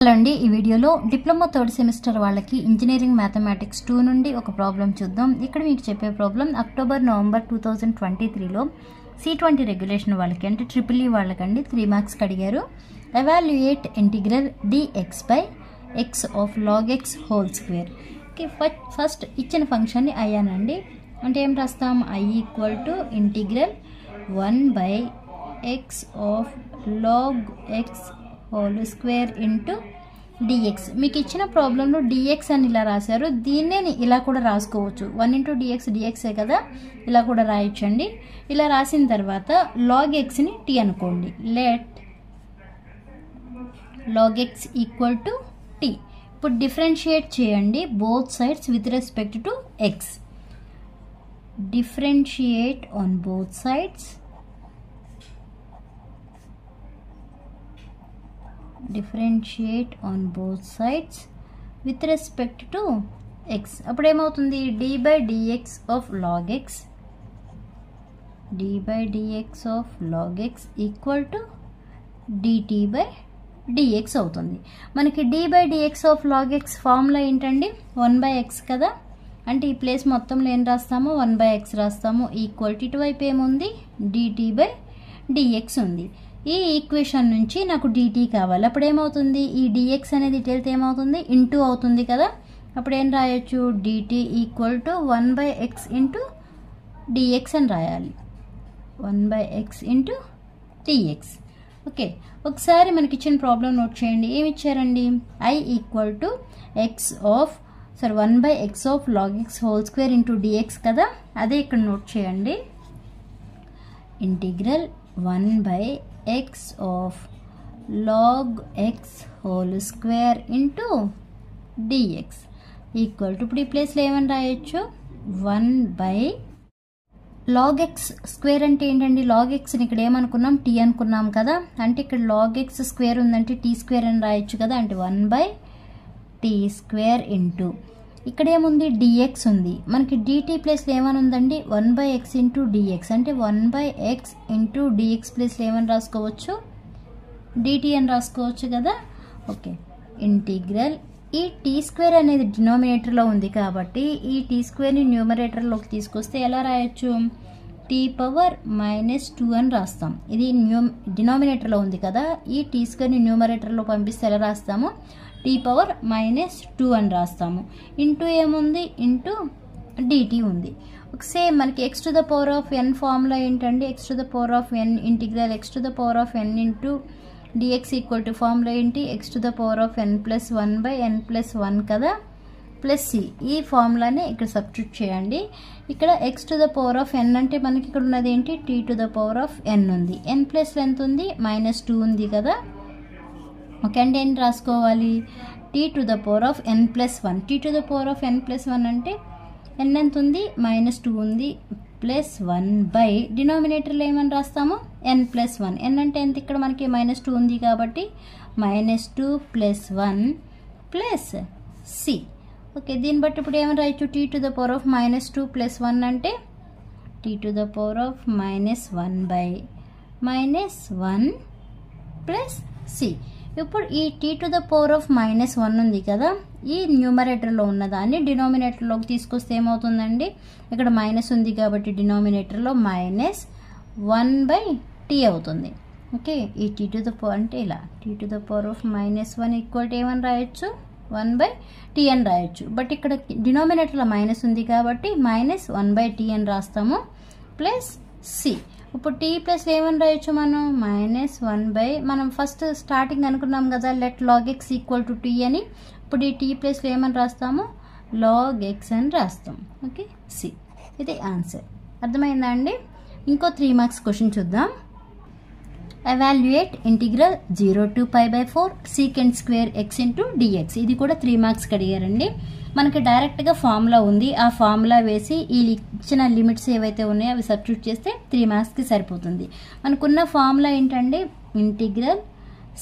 Hello అండి, ఈ వీడియోలో డిప్లొమా థర్డ్ సెమిస్టర్ వాళ్ళకి ఇంజనీరింగ్ మ్యాథమెటిక్స్ 2 నుండి ఒక ప్రాబ్లం చూద్దాం. ఇక్కడ మీకు చెప్పే ప్రాబ్లం అక్టోబర్ నవంబర్ 2023లో C20 రెగ్యులేషన్ వాళ్ళకి అంటే ట్రిపుల్ ఈ వాళ్ళకండి 3 మార్క్స్ అడిగారు. Evaluate integral dx by x of log x whole square. First ఇచ్చిన ఫంక్షన్ని i అనండి. అంటే ఏం రాస్తాం? i equal to integral 1/x of log x whole square into dx. మీకు ఇచ్చిన ప్రాబ్లంలో dx అని ఇలా రాశారు, దీన్నే ఇలా కూడా రాసుకోవచ్చు. 1 ఇంటూ dxే కదా, ఇలా కూడా రాయొచ్చండి. ఇలా రాసిన తర్వాత log xని t అనుకోండి. Let log x equal to t. ఇప్పుడు డిఫరెన్షియేట్ చేయండి both sides with respect to x. Differentiate on both sides with respect to x. అప్పుడు ఏమవుతుంది? d by dx of log x equal to dt by dx అవుతుంది. మనకి d by dx of log x formula ఏంటండి? 1/x కదా. అంటే ఈ place మొత్తంలో ఏం రాస్తాము? 1/x రాస్తాము. ఈక్వల్ టు ఇటువైపు ఏముంది? dt by dx ఉంది. ఈ ఈక్వేషన్ నుంచి నాకు dt కావాలి. అప్పుడు ఏమవుతుంది? ఈ dx అనేది ఇటు వెళ్తే ఏమవుతుంది? ఇంటూ అవుతుంది కదా. అప్పుడు ఏం రాయొచ్చు? dt equal to 1/x into dx అని రాయాలి. 1/x into dx. ఓకే, ఒకసారి మనకి ఇచ్చిన ప్రాబ్లం నోట్ చేయండి. ఏమి ఇచ్చారండి? i equal to 1/x of log x whole square into dx కదా. అదే ఇక్కడ నోట్ చేయండి. Integral 1/x of log x whole square into dx equal to, ఇప్పుడు ఈ ప్లేస్లో ఏమని రాయొచ్చు? 1/log x స్క్వేర్ అంటే ఏంటండి? log xని ఇక్కడ ఏమనుకున్నాం? t అనుకున్నాం కదా. అంటే ఇక్కడ log x స్క్వేర్ ఉందంటే t స్క్వేర్ అని రాయొచ్చు కదా. అంటే 1/t స్క్వేర్ ఇంటూ ఇక్కడ ఏముంది? dx ఉంది. మనకి dt ప్లేస్లో ఏమని ఉందండి? 1/x into dx. అంటే 1/x ఇంటూ dx ప్లేస్లో ఏమని రాసుకోవచ్చు? dt అని రాసుకోవచ్చు కదా. ఓకే, ఇంటిగ్రల్ ఈ t స్క్వేర్ అనేది డినామినేటర్లో ఉంది కాబట్టి ఈ t స్క్వేర్ని న్యూమరేటర్లోకి తీసుకొస్తే ఎలా రాయొచ్చు? t⁻−2 అని రాస్తాం. ఇది డినామినేటర్లో ఉంది కదా. ఈ t స్క్వేర్ని న్యూమరేటర్లో పంపిస్తే ఎలా రాస్తాము? t⁻−2 అని రాస్తాము. ఇంటూ ఏముంది? ఇంటూ dt ఉంది. సేమ్ మనకి x to the power of n formula ఏంటండి? x to the power of n integral x to the power of n into dx equal to formula ఏంటి? x to the power of n+1/n+1 కదా, plus c. ఈ ఫార్ములాని ఇక్కడ substitute చేయండి. ఇక్కడ x to the power of n అంటే మనకి ఇక్కడ ఉన్నది ఏంటి? t to the power of n ఉంది. n ప్లస్లో ఎంత ఉంది? -2 ఉంది కదా. ఓకే, అంటే ఏం రాసుకోవాలి? t to the power of n+1. t to the power of n+1 అంటే n ఎంత ఉంది? -2 ఉంది, ప్లస్ 1 డినామినేటర్లో ఏమని రాస్తాము? n+1. n అంటే ఎంత? ఇక్కడ మనకి -2 ఉంది కాబట్టి -2 + 1 ప్లస్ c. ఓకే, దీన్ని బట్టి ఇప్పుడు ఏమని రాయొచ్చు? t to the power of -2 + 1 అంటే t to the power of -1 plus c. ఇప్పుడు ఈ t to the power of -1 ఉంది కదా, ఈ న్యూమరేటర్లో ఉన్నదాన్ని డినామినేటర్లోకి తీసుకొస్తే ఏమవుతుందండి? ఇక్కడ మైనస్ ఉంది కాబట్టి డినామినేటర్లో -1/t అవుతుంది. ఓకే, ఈ t టు ద పవర్ అంటే ఇలా t to the power of -1 equal to ఏమని రాయొచ్చు? 1/t అని రాయొచ్చు. బట్ ఇక్కడ డినామినేటర్లో మైనస్ ఉంది కాబట్టి -1/t అని రాస్తాము, ప్లస్ c. ఇప్పుడు t ప్లస్ ఏమని రాయొచ్చు మనం? -1/, మనం ఫస్ట్ స్టార్టింగ్ అనుకున్నాం కదా let log x equal to t అని. ఇప్పుడు ఈ t ప్లస్లో ఏమని రాస్తాము? log x అని రాస్తాం. Okay, c. ఇది ఆన్సర్. అర్థమైందా అండి? ఇంకో 3 మార్క్స్ క్వశ్చన్ చూద్దాం. Evaluate integral 0 to π/4 sec² x into dx. ఇది కూడా 3 మార్క్స్కి అడిగారండి. మనకి డైరెక్ట్గా ఫార్ములా ఉంది, ఆ ఫార్ములా వేసి ఈ ఇచ్చిన లిమిట్స్ ఏవైతే ఉన్నాయో అవి సబ్స్టిట్యూట్ చేస్తే 3 మార్క్స్కి సరిపోతుంది. మనకున్న ఫార్ములా ఏంటండి? Integral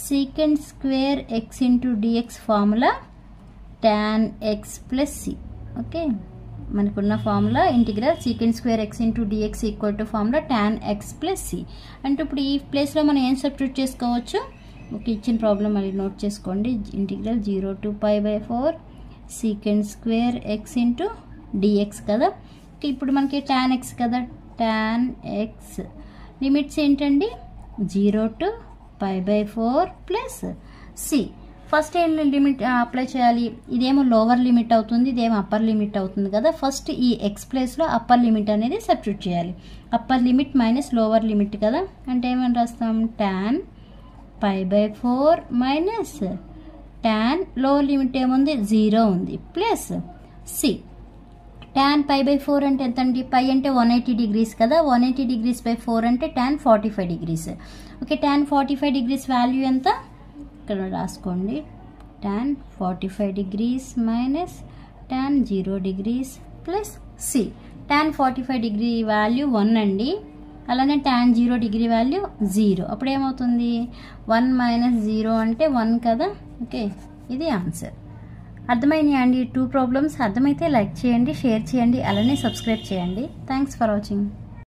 sec² x into dx formula tan x + c. Okay, మనకున్న formula integral sec² x into dx equal to formula tan x + c. అంటే ఇప్పుడు ఈ ప్లేస్లో మనం ఏం సబ్స్టిట్యూట్ చేసుకోవచ్చు? ఓకే, ఇచ్చిన ప్రాబ్లం మళ్ళీ నోట్ చేసుకోండి. Integral 0 to π/4 secant square x into dx కదా. ఇప్పుడు మనకి tan x కదా, tan x లిమిట్స్ ఏంటండి 0 to π/4 ప్లస్ c. ఫస్ట్ ఏం లిమిట్ అప్లై చేయాలి, ఇదేమో లోవర్ లిమిట్ అవుతుంది, ఇదేమో అప్పర్ లిమిట్ అవుతుంది కదా. ఫస్ట్ ఈ ఎక్స్ ప్లేస్లో అప్పర్ లిమిట్ అనేది సబ్స్టిట్యూట్ చేయాలి. Upper limit minus lower limit కదా, అంటే ఏమని రాస్తాం tan π/4 minus tan lower limit ఏముంది 0 ఉంది ప్లస్ c. tan π/4 అంటే ఎంత అండి, పై అంటే 180 degrees కదా, 180 degrees బై 4 అంటే tan 45 degrees. Okay, tan 45 degrees value ఎంత ఇక్కడ రాసుకోండి, tan 45 degrees minus tan 0 degrees plus c. tan 45 degree value 1 అండి, అలానే tan 0 degree వాల్యూ 0. అప్పుడు ఏమవుతుంది 1 మైనస్ 0 అంటే 1 కదా. ఓకే, ఇది ఆన్సర్. అర్థమైనాయా అండి 2 ప్రాబ్లమ్స్? అర్థమైతే లైక్ చేయండి, షేర్ చేయండి, అలానే సబ్స్క్రైబ్ చేయండి. Thanks for watching.